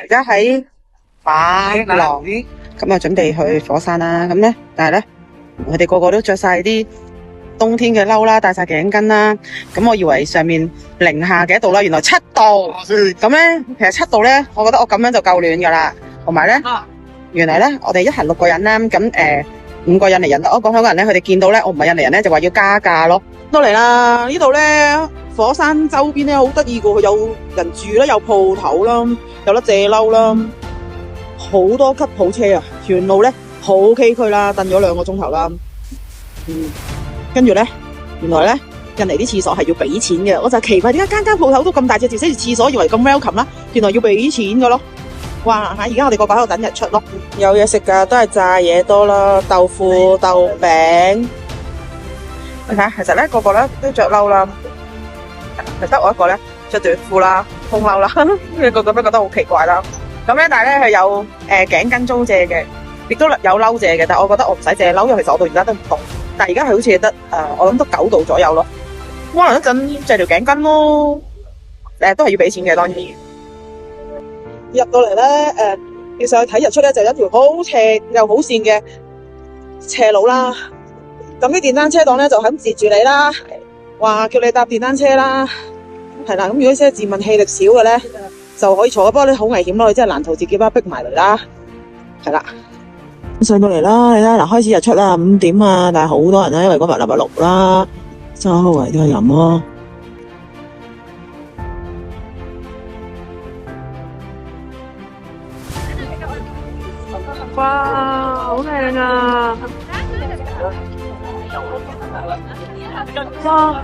而家喺板廊，咁啊準備去火山啦。咁咧，但係咧，佢哋個個都着晒啲冬天嘅褸啦，戴晒頸巾啦。咁我以為上面零下幾多度啦，原來7度。咁咧，其實7度咧，我覺得我咁樣就夠暖噶啦。同埋咧，原來咧，我哋一行6個人啦，咁5個印尼人，我講香港人咧，佢哋見到咧，我唔係印尼人咧，就話要加價咯。到嚟啦，呢度咧，火山周邊咧好得意噶，有人住啦，有鋪頭啦，有得借褸啦，好多吉普車啊，沿路咧好崎嶇啦，等咗2個鐘頭啦。跟住咧，原來咧，印尼啲廁所係要俾錢嘅，我就奇怪點解間鋪頭都咁大隻字寫住廁所，以為咁 welcome 啦，原來要俾錢噶咯。哇！而家我哋個個喺度等日出咯，有嘢食噶，都係炸嘢多啦，豆腐、豆餅。你睇，其實咧個個咧都着褸啦，就得我一個咧着短褲啦、風褸啦，個個都覺得好奇怪啦。咁咧，但係咧係有頸巾租借嘅，亦都有褸借嘅，但係我覺得我唔使借褸，因為其實我到而家都唔凍。但係而家係好似得我諗得9度左右咯。可能一陣借條頸巾咯，都係要俾錢嘅當然。入到嚟咧，要上去睇日出咧，就有一條好斜又好跣嘅斜路啦。咁啲電單車黨咧就喺咁截住你啦，話叫你搭電單車啦，係啦。咁如果啲自問氣力少嘅咧，就可以坐，不過咧好危險咯，即係難逃自己巴逼埋嚟啦，係啦。上到嚟啦，你睇嗱，開始日出啦，5點啊，但係好多人啦，因為嗰日禮拜6啦，周圍都係人咯。哇，好靚啊！哇！